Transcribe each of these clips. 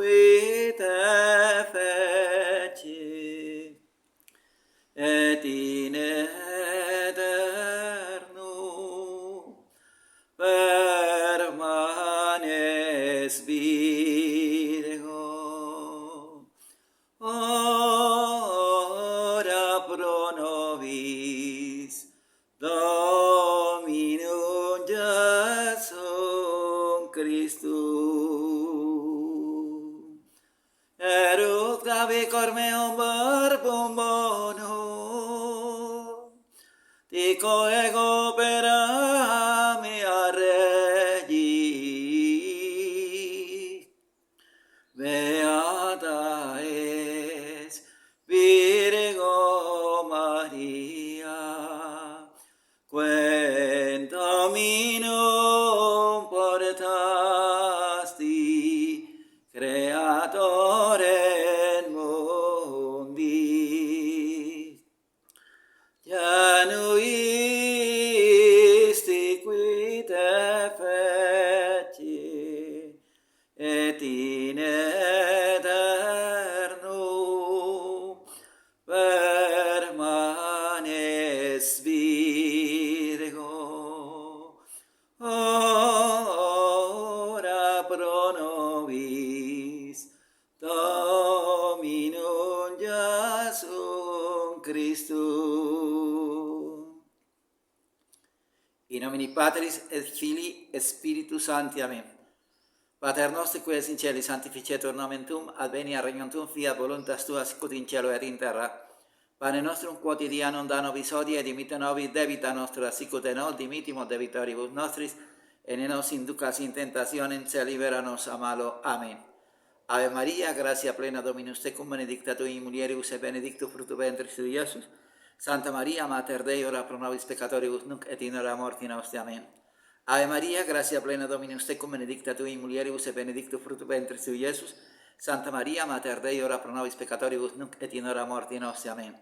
qui te feci, et in aeternum permanes Virgo. Ora pro nobis Dominum Jesum Christum. Eructa vicor meum verbum bonum, dico ego opera mea Regi. Beata es Virgo Maria, quem Dominum portasti, Creatorem mundi. Januisti qui te feci, et in aeternum permanes Virgo. Ora pro nobis Dominum Jesum Christum. In nomine Patris et Filii et Spiritus Sancti. Amen. Pater nostro qui es in cieli, sanctificetur nomen tuum, adveniat regnum tuum, fiat voluntas tua sicut in cielo et in terra. Pane nostrum quotidianum da nobis hodie, et dimitte nobis debita nostra, sicut et nos dimittimus debitoribus nostris, et ne nos inducas in tentationem, sed libera nos a malo. Amen. Ave Maria, gratia plena Dominus tecum, benedicta tui in mulieribus, et benedictus fructus ventris tui, Iesus. Santa Maria, Mater Dei, ora pro nobis peccatoribus, nunc et in hora mortis nostri. Amen. Ave Maria, gratia plena Dominus tecum, benedicta tui in mulieribus, et benedictus fructus ventris tui, Iesus. Santa Maria, Mater Dei, ora pro nobis peccatoribus, nunc et in hora mortis nostri. Amen.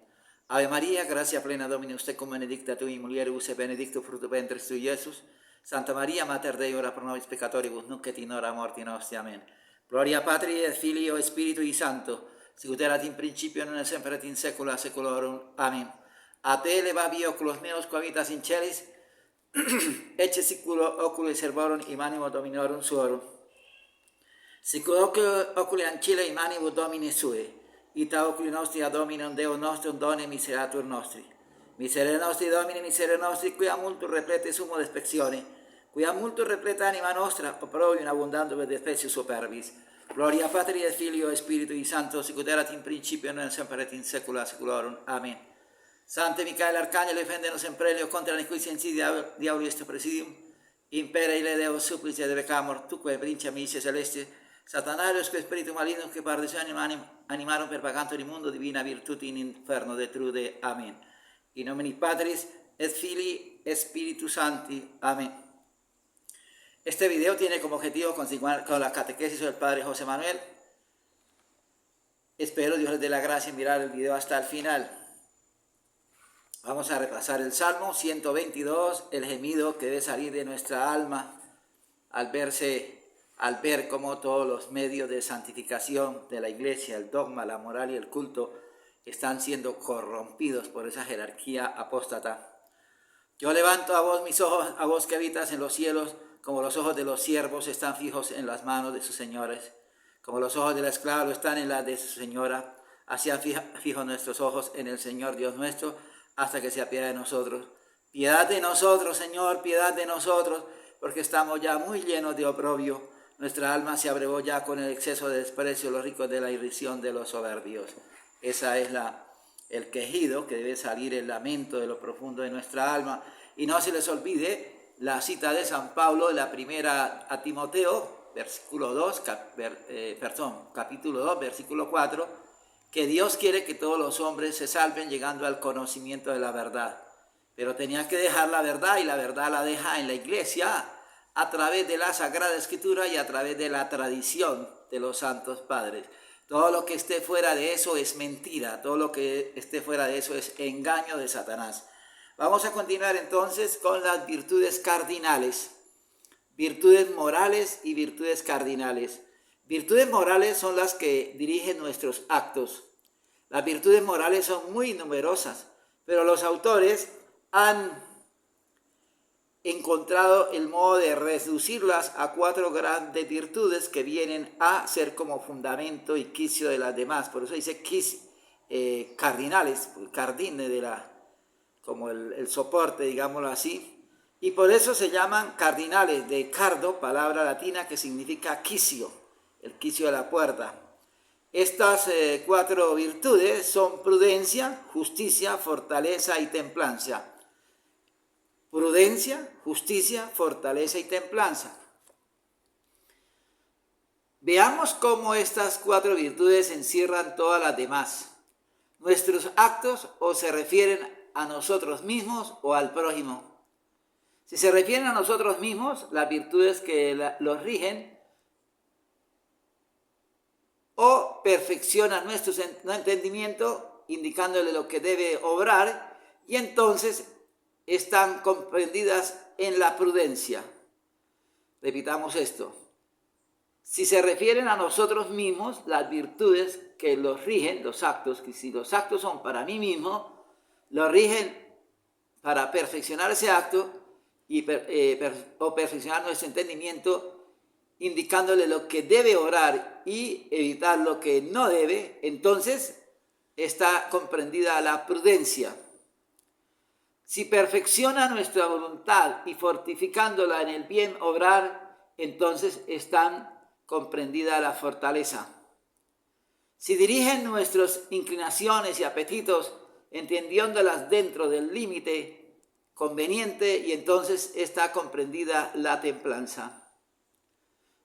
Ave Maria, gratia plena Dominus tecum, benedicta tui in mulieribus, et benedictus fructus ventris tui, Iesus. Santa Maria, Mater Dei, ora pro nobis peccatoribus, nunc et in hora mortis nostri. Amen. Gloria Patri et Filii et Spiritui Sancto, sicut erat in principio, nun et semper et in saecula saeculorum. Amen. A te levavi oculos meos, quo habitas in celis, ecce siculo oculi servorum imanimo Dominorum suorum. Sicut oculi ancilla imanimo Domini sue, ita oculi nostri ad Dominum Deum nostrum done miseratur nostri. Miserere nostri Domini, miserere nostri, quia multum replete sumo despectione, quia multum repleta anima nostra, opprobrium abundandum et despecius superbis. Gloria Patri et Filio et Spiritui Sancto, sicut erat in principio, nun et semper et in saecula saeculorum. Amen. Sante Micael Arcangelo, defendenos in prelio contra nequis insidia diaboli est presidium. Impere ile Deus supplice de pecamur, tuque principia militia celeste, Satanarius que spiritum maligno que pardesionum animarum per vacanto di mundo, divina virtute in inferno detrude. Amen. In nomine Patris et Filii et Spiritus Sancti. Amén. Este video tiene como objetivo continuar con la catequesis del Padre José Manuel. Espero Dios les dé la gracia en mirar el video hasta el final. Vamos a repasar el Salmo 122, el gemido que debe salir de nuestra alma al ver cómo todos los medios de santificación de la iglesia, el dogma, la moral y el culto están siendo corrompidos por esa jerarquía apóstata. Yo levanto a vos mis ojos, a vos que habitas en los cielos, como los ojos de los siervos están fijos en las manos de sus señores, como los ojos del esclavo están en las de su señora, así han fijos nuestros ojos en el Señor Dios nuestro, hasta que se apiade de nosotros. Piedad de nosotros, Señor, piedad de nosotros, porque estamos ya muy llenos de oprobio. Nuestra alma se abrevó ya con el exceso de desprecio, los ricos de la irrisión de los soberbios. Esa es el quejido que debe salir, el lamento de lo profundo de nuestra alma. Y no se les olvide la cita de San Pablo de la primera a Timoteo, capítulo 2, versículo 4, que Dios quiere que todos los hombres se salven llegando al conocimiento de la verdad. Pero tenía que dejar la verdad, y la verdad la deja en la iglesia a través de la Sagrada Escritura y a través de la tradición de los santos padres. Todo lo que esté fuera de eso es mentira, todo lo que esté fuera de eso es engaño de Satanás. Vamos a continuar entonces con las virtudes cardinales, virtudes morales y virtudes cardinales. Virtudes morales son las que dirigen nuestros actos. Las virtudes morales son muy numerosas, pero los autores han encontrado el modo de reducirlas a 4 grandes virtudes que vienen a ser como fundamento y quicio de las demás. Por eso dice cardinales, cardine como el soporte, digámoslo así. Y por eso se llaman cardinales, de cardo, palabra latina que significa quicio, el quicio de la puerta. Estas 4 virtudes son prudencia, justicia, fortaleza y templanza. Prudencia, justicia, fortaleza y templanza. Veamos cómo estas 4 virtudes encierran todas las demás. Nuestros actos o se refieren a nosotros mismos o al prójimo. Si se refieren a nosotros mismos, las virtudes que los rigen o perfeccionan nuestro entendimiento, indicándole lo que debe obrar, y entonces están comprendidas en la prudencia. Repitamos esto. Si se refieren a nosotros mismos, las virtudes que los rigen, los actos, que si los actos son para mí mismo, los rigen para perfeccionar ese acto o perfeccionar nuestro entendimiento, indicándole lo que debe obrar y evitar lo que no debe, entonces está comprendida la prudencia. Si perfecciona nuestra voluntad y fortificándola en el bien obrar, entonces están comprendida la fortaleza. Si dirigen nuestras inclinaciones y apetitos, entendiéndolas dentro del límite conveniente, y entonces está comprendida la templanza.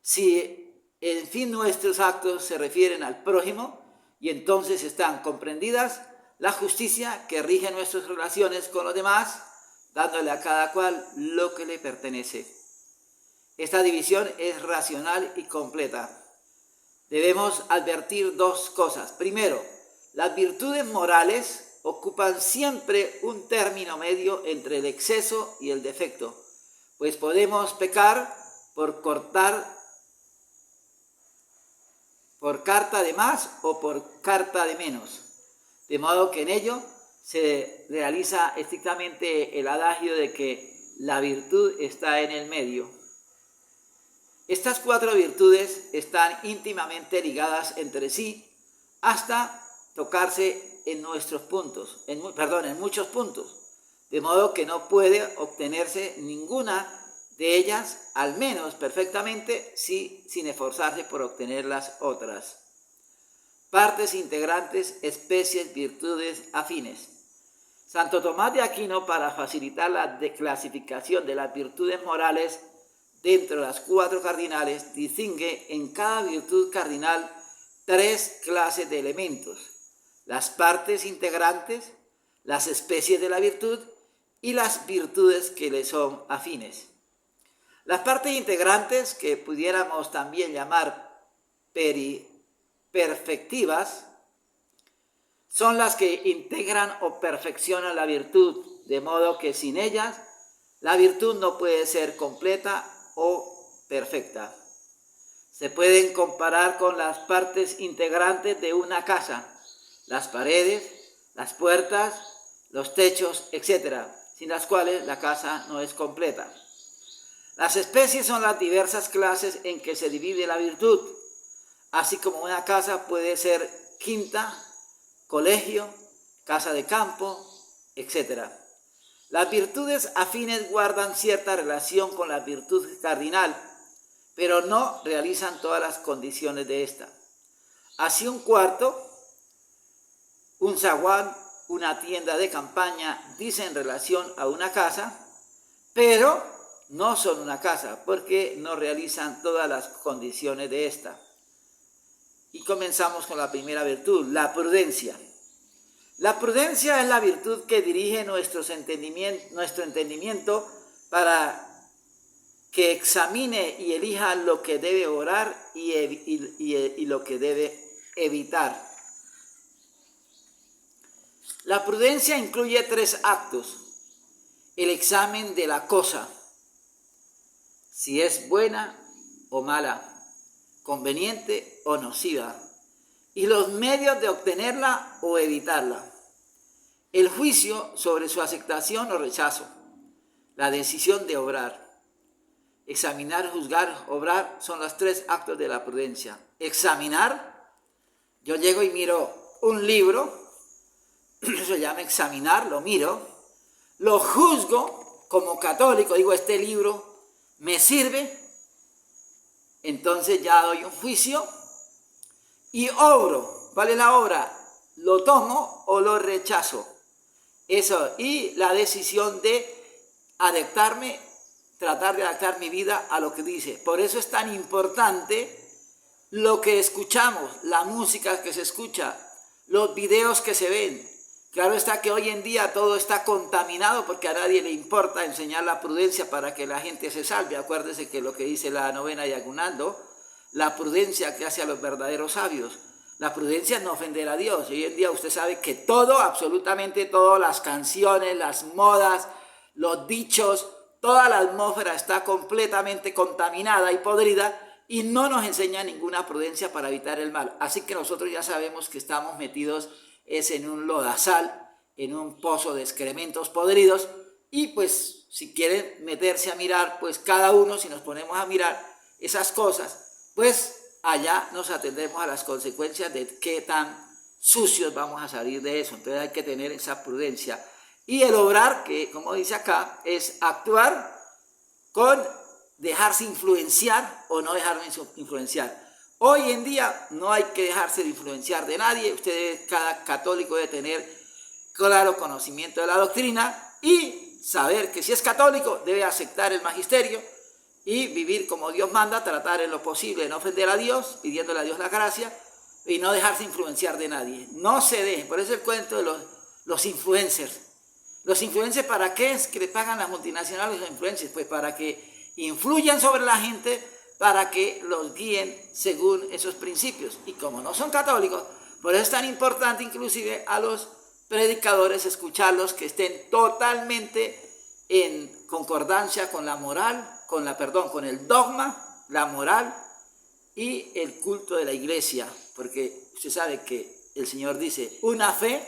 Si en fin nuestros actos se refieren al prójimo, y entonces están comprendidas la justicia que rige nuestras relaciones con los demás, dándole a cada cual lo que le pertenece. Esta división es racional y completa. Debemos advertir 2 cosas. Primero, las virtudes morales ocupan siempre un término medio entre el exceso y el defecto, pues podemos pecar por carta de más o por carta de menos. De modo que en ello se realiza estrictamente el adagio de que la virtud está en el medio. Estas 4 virtudes están íntimamente ligadas entre sí hasta tocarse en muchos puntos, de modo que no puede obtenerse ninguna de ellas, al menos perfectamente, sin esforzarse por obtener las otras. Partes integrantes, especies, virtudes afines. Santo Tomás de Aquino, para facilitar la clasificación de las virtudes morales dentro de las 4 cardinales, distingue en cada virtud cardinal 3 clases de elementos: las partes integrantes, las especies de la virtud y las virtudes que le son afines. Las partes integrantes, que pudiéramos también llamar perfectivas, son las que integran o perfeccionan la virtud, de modo que sin ellas la virtud no puede ser completa o perfecta. Se pueden comparar con las partes integrantes de una casa: las paredes, las puertas, los techos, etc., sin las cuales la casa no es completa. Las especies son las diversas clases en que se divide la virtud, así como una casa puede ser quinta, colegio, casa de campo, etc. Las virtudes afines guardan cierta relación con la virtud cardinal, pero no realizan todas las condiciones de esta. Así un cuarto, un zaguán, una tienda de campaña dicen relación a una casa, pero no son una casa porque no realizan todas las condiciones de esta. Y comenzamos con la primera virtud, la prudencia. La prudencia es la virtud que dirige nuestro entendimiento para que examine y elija lo que debe orar y lo que debe evitar. La prudencia incluye 3 actos: el examen de la cosa, si es buena o mala, conveniente o nociva, y los medios de obtenerla o evitarla, el juicio sobre su aceptación o rechazo, la decisión de obrar. Examinar, juzgar, obrar son los 3 actos de la prudencia. Examinar, yo llego y miro un libro, eso se llama examinar, lo miro, lo juzgo como católico, digo, este libro me sirve, entonces ya doy un juicio y obro. ¿Cuál es la obra? ¿Lo tomo o lo rechazo? Eso, y la decisión de adaptarme, tratar de adaptar mi vida a lo que dice. Por eso es tan importante lo que escuchamos, la música que se escucha, los videos que se ven. Claro está que hoy en día todo está contaminado porque a nadie le importa enseñar la prudencia para que la gente se salve. Acuérdese que lo que dice la novena Yagunando, la prudencia que hace a los verdaderos sabios. La prudencia es no ofender a Dios. Hoy en día usted sabe que todo, absolutamente todo, las canciones, las modas, los dichos, toda la atmósfera está completamente contaminada y podrida y no nos enseña ninguna prudencia para evitar el mal. Así que nosotros ya sabemos que estamos metidos en un lodazal, en un pozo de excrementos podridos, y pues si quieren meterse a mirar, pues cada uno, si nos ponemos a mirar esas cosas, pues allá nos atendemos a las consecuencias de qué tan sucios vamos a salir de eso. Entonces hay que tener esa prudencia. Y el obrar, que como dice acá, es actuar con dejarse influenciar o no dejarme influenciar. Hoy en día no hay que dejarse de influenciar de nadie. Usted, cada católico, debe tener claro conocimiento de la doctrina y saber que si es católico debe aceptar el magisterio y vivir como Dios manda, tratar en lo posible de no ofender a Dios, pidiéndole a Dios la gracia y no dejarse influenciar de nadie. No se deje. Por eso el cuento de los influencers. ¿Los influencers para qué es que le pagan las multinacionales los influencers? Pues para que influyan sobre la gente, para que los guíen según esos principios. Y como no son católicos, por eso es tan importante inclusive a los predicadores escucharlos que estén totalmente en concordancia con la moral, con el dogma, la moral y el culto de la iglesia. Porque usted sabe que el Señor dice, una fe,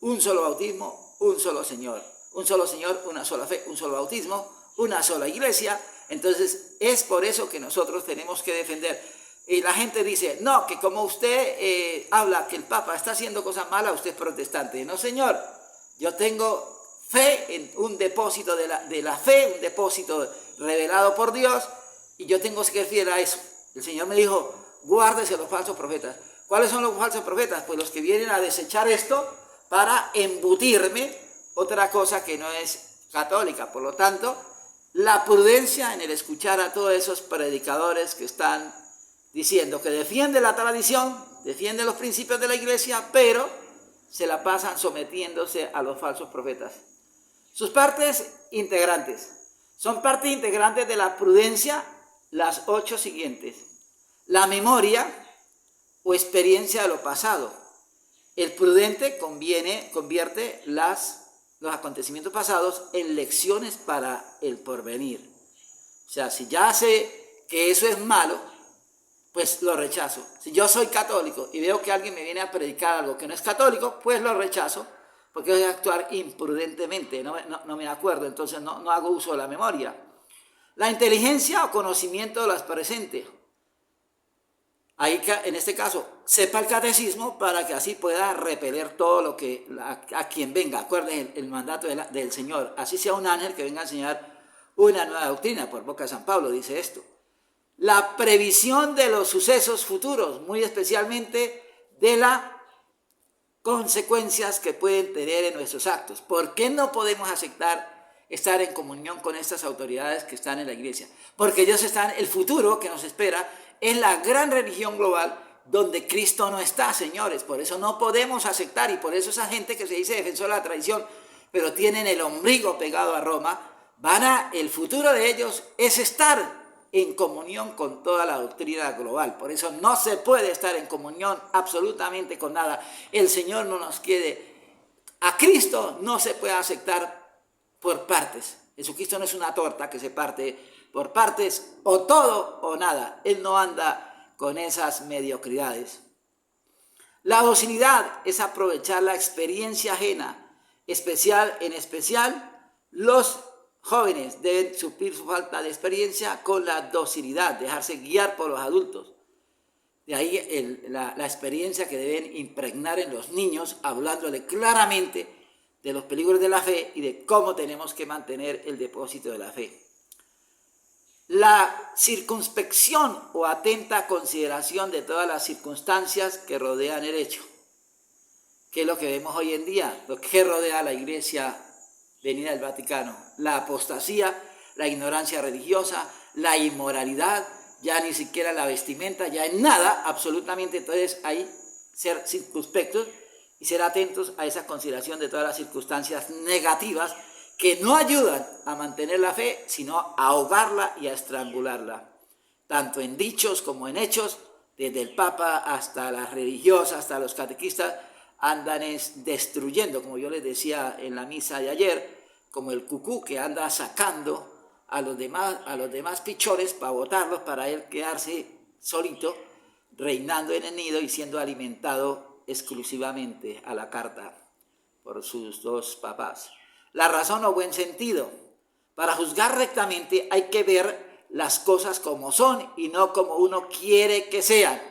un solo bautismo, un solo Señor. Un solo Señor, una sola fe, un solo bautismo, una sola iglesia. Entonces es por eso que nosotros tenemos que defender. Y la gente dice, no, que como usted habla que el Papa está haciendo cosas malas, usted es protestante. No, señor, yo tengo fe en un depósito de la fe, un depósito revelado por Dios, y yo tengo que ser fiel a eso. El Señor me dijo, guárdese los falsos profetas. ¿Cuáles son los falsos profetas? Pues los que vienen a desechar esto para embutirme otra cosa que no es católica. Por lo tanto, la prudencia en el escuchar a todos esos predicadores que están diciendo que defienden la tradición, defienden los principios de la iglesia, pero se la pasan sometiéndose a los falsos profetas. Sus partes integrantes. Son partes integrantes de la prudencia las 8 siguientes. La memoria o experiencia de lo pasado. El prudente convierte los acontecimientos pasados en lecciones para el porvenir. O sea, si ya sé que eso es malo, pues lo rechazo. Si yo soy católico y veo que alguien me viene a predicar algo que no es católico, pues lo rechazo, porque voy a actuar imprudentemente, no me acuerdo, entonces no hago uso de la memoria. La inteligencia o conocimiento de las presentes. Ahí, en este caso, sepa el catecismo para que así pueda repeler todo lo que a quien venga. Acuérdense el mandato del Señor. Así sea un ángel que venga a enseñar una nueva doctrina, por boca de San Pablo dice esto. La previsión de los sucesos futuros, muy especialmente de las consecuencias que pueden tener en nuestros actos. ¿Por qué no podemos aceptar estar en comunión con estas autoridades que están en la iglesia? Porque ellos están, el futuro que nos espera es la gran religión global donde Cristo no está, señores. Por eso no podemos aceptar, y por eso esa gente que se dice defensor de la tradición, pero tienen el ombligo pegado a Roma, el futuro de ellos es estar en comunión con toda la doctrina global. Por eso no se puede estar en comunión absolutamente con nada. El Señor no nos quiere. A Cristo no se puede aceptar por partes. Jesucristo no es una torta que se parte por partes, o todo o nada. Él no anda con esas mediocridades. La docilidad es aprovechar la experiencia ajena, en especial los jóvenes deben suplir su falta de experiencia con la docilidad, dejarse guiar por los adultos. De ahí la experiencia que deben impregnar en los niños, hablándole claramente de los peligros de la fe y de cómo tenemos que mantener el depósito de la fe. La circunspección o atenta consideración de todas las circunstancias que rodean el hecho. ¿Qué es lo que vemos hoy en día? Lo que rodea a la Iglesia venida del Vaticano. La apostasía, la ignorancia religiosa, la inmoralidad, ya ni siquiera la vestimenta, ya en nada, absolutamente. Entonces, ahí ser circunspectos y ser atentos a esa consideración de todas las circunstancias negativas que no ayudan a mantener la fe, sino a ahogarla y a estrangularla, tanto en dichos como en hechos, desde el Papa hasta las religiosas, hasta los catequistas, andan destruyendo, como yo les decía en la misa de ayer, como el cucú que anda sacando a los demás pichones para botarlos, para él quedarse solito, reinando en el nido y siendo alimentado exclusivamente a la carta por sus dos papás. La razón o buen sentido. Para juzgar rectamente hay que ver las cosas como son y no como uno quiere que sean.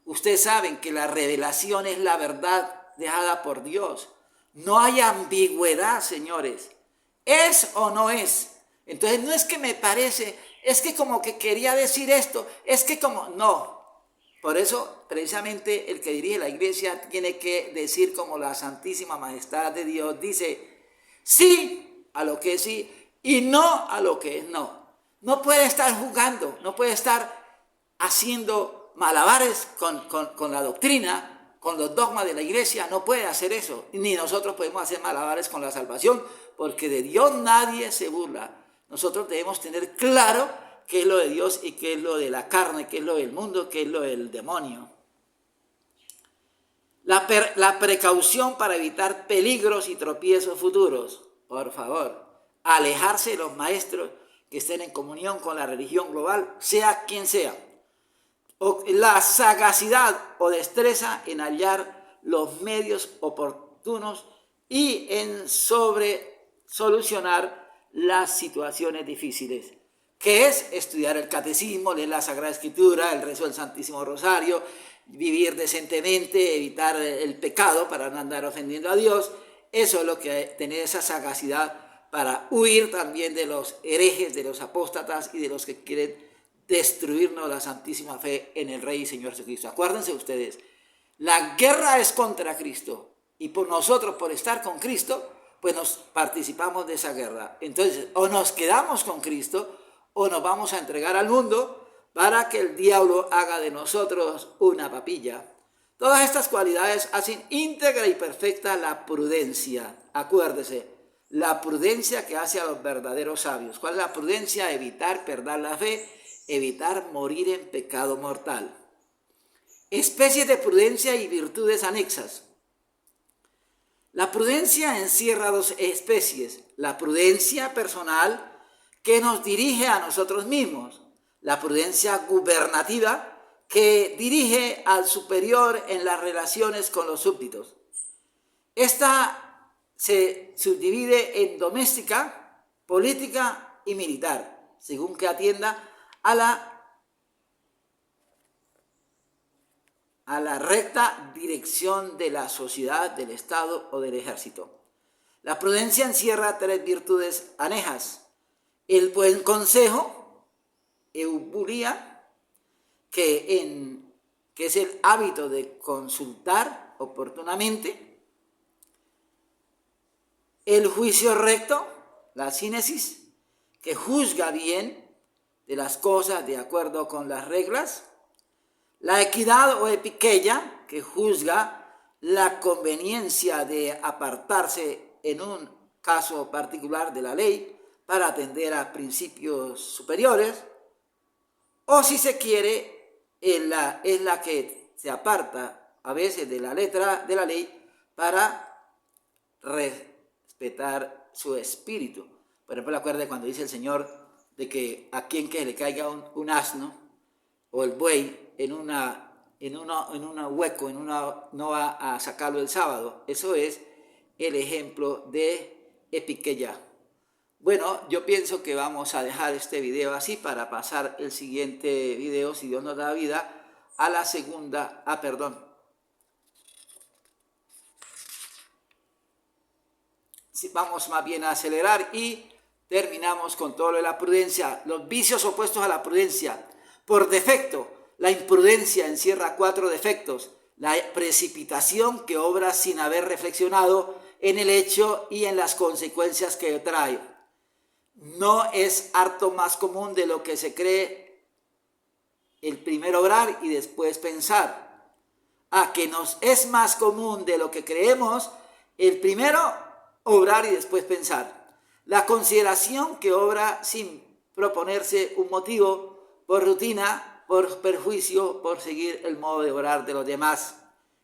Ustedes saben que la revelación es la verdad dejada por Dios. No hay ambigüedad, señores. ¿Es o no es? Entonces no es que me parece, es que como que quería decir esto, es que como, no. Por eso, precisamente, el que dirige la iglesia tiene que decir como la Santísima Majestad de Dios dice, sí a lo que es sí y no a lo que es no. No puede estar jugando, no puede estar haciendo malabares con la doctrina, con los dogmas de la iglesia, no puede hacer eso. Ni nosotros podemos hacer malabares con la salvación, porque de Dios nadie se burla. Nosotros debemos tener claro qué es lo de Dios y qué es lo de la carne, qué es lo del mundo, qué es lo del demonio. La precaución para evitar peligros y tropiezos futuros. Por favor, alejarse de los maestros que estén en comunión con la religión global, sea quien sea. La sagacidad o destreza en hallar los medios oportunos y en solucionar las situaciones difíciles, que es estudiar el catecismo, leer la Sagrada Escritura, el rezo del Santísimo Rosario, vivir decentemente, evitar el pecado para no andar ofendiendo a Dios. Eso es lo que tener esa sagacidad para huir también de los herejes, de los apóstatas y de los que quieren destruirnos la santísima fe en el Rey y Señor Jesucristo. Acuérdense ustedes, la guerra es contra Cristo y por nosotros, por estar con Cristo, pues nos participamos de esa guerra. Entonces, o nos quedamos con Cristo o nos vamos a entregar al mundo para que el diablo haga de nosotros una papilla. Todas estas cualidades hacen íntegra y perfecta la prudencia. Acuérdese, la prudencia que hace a los verdaderos sabios. ¿Cuál es la prudencia? Evitar perder la fe, evitar morir en pecado mortal. Especies de prudencia y virtudes anexas. La prudencia encierra dos especies. La prudencia personal que nos dirige a nosotros mismos. La prudencia gubernativa que dirige al superior en las relaciones con los súbditos. Esta se subdivide en doméstica, política y militar, según que atienda a la recta dirección de la sociedad, del Estado o del ejército. La prudencia encierra tres virtudes anejas: el buen consejo, eubulia, que es el hábito de consultar oportunamente; el juicio recto, la sínesis, que juzga bien de las cosas de acuerdo con las reglas; la equidad o epiqueia, que juzga la conveniencia de apartarse en un caso particular de la ley para atender a principios superiores; o si se quiere, es la que se aparta a veces de la letra de la ley para respetar su espíritu. Por ejemplo, acuérdate cuando dice el Señor de que a quien que le caiga un asno o el buey, en un hueco, no va a sacarlo el sábado. Eso es el ejemplo de epiqueia. Bueno, yo pienso que vamos a dejar este video así para pasar el siguiente video, si Dios nos da vida, a la segunda, vamos más bien a acelerar y terminamos con todo lo de la prudencia. Los vicios opuestos a la prudencia. Por defecto, la imprudencia encierra 4 defectos. La precipitación, que obra sin haber reflexionado en el hecho y en las consecuencias que trae. No es harto más común de lo que se cree el primero obrar y después pensar. Que nos es más común de lo que creemos el primero obrar y después pensar. La consideración, que obra sin proponerse un motivo, por rutina, por perjuicio, por seguir el modo de obrar de los demás.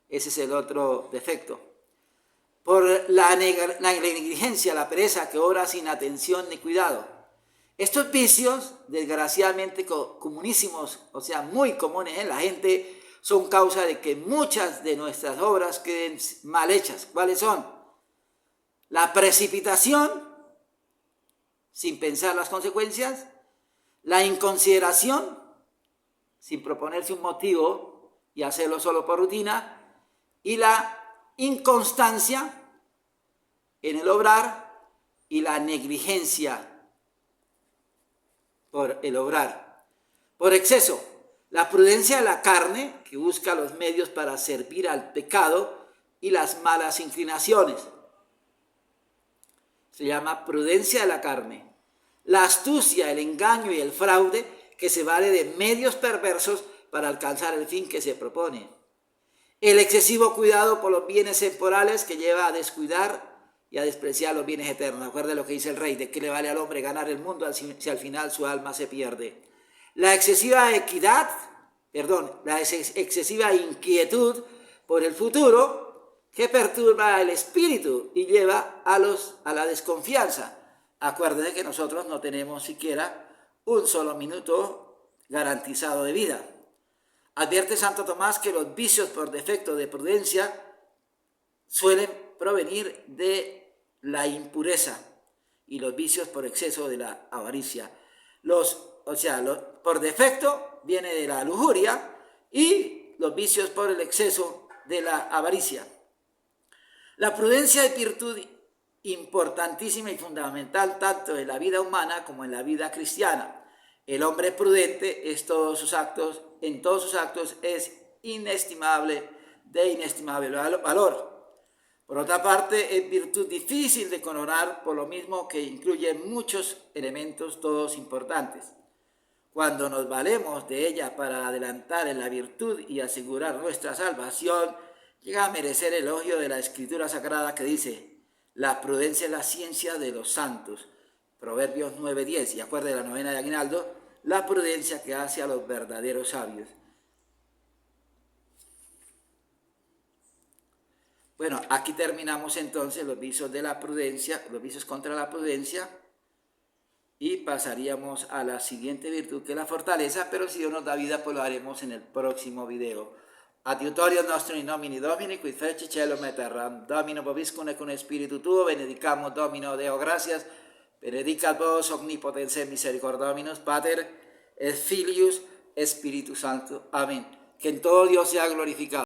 Ese es el otro defecto. Por la negligencia, la pereza, que obra sin atención ni cuidado. Estos vicios, desgraciadamente comunísimos, o sea, muy comunes en la gente, son causa de que muchas de nuestras obras queden mal hechas. ¿Cuáles son? La precipitación, sin pensar las consecuencias. La inconsideración, sin proponerse un motivo y hacerlo solo por rutina. Y la inconstancia en el obrar y la negligencia por el obrar. Por exceso, la prudencia de la carne, que busca los medios para servir al pecado y las malas inclinaciones. Se llama prudencia de la carne. La astucia, el engaño y el fraude, que se vale de medios perversos para alcanzar el fin que se propone. El excesivo cuidado por los bienes temporales, que lleva a descuidar y a despreciar los bienes eternos. Acuérdate lo que dice el rey: ¿de qué le vale al hombre ganar el mundo si al final su alma se pierde? La excesiva excesiva inquietud por el futuro, que perturba el espíritu y lleva a la desconfianza. Acuérdense que nosotros no tenemos siquiera un solo minuto garantizado de vida. Advierte Santo Tomás que los vicios por defecto de prudencia suelen provenir de la impureza y los vicios por exceso de la avaricia. Por defecto viene de la lujuria y los vicios por el exceso de la avaricia. La prudencia es virtud importantísima y fundamental tanto en la vida humana como en la vida cristiana. El hombre prudente en todos sus actos es de inestimable valor. Por otra parte, es virtud difícil de conocer, por lo mismo que incluye muchos elementos, todos importantes. Cuando nos valemos de ella para adelantar en la virtud y asegurar nuestra salvación, llega a merecer el elogio de la Escritura Sagrada, que dice: la prudencia es la ciencia de los santos. Proverbios 9:10. Y acuerde la novena de Aguinaldo: la prudencia que hace a los verdaderos sabios. Bueno, aquí terminamos entonces los vicios de la prudencia, los vicios contra la prudencia, y pasaríamos a la siguiente virtud, que es la fortaleza, pero si Dios nos da vida, pues lo haremos en el próximo video. Adiutorium nostrum in nomine Domini, qui feci caelum et terram, Domino vobiscum et cum spiritu tuo, benedicamus Domino Deo gratias, benedicat vos omnipotens et misericordominus, Pater et Filius, Spiritus Sanctus. Amén. Que en todo Dios sea glorificado.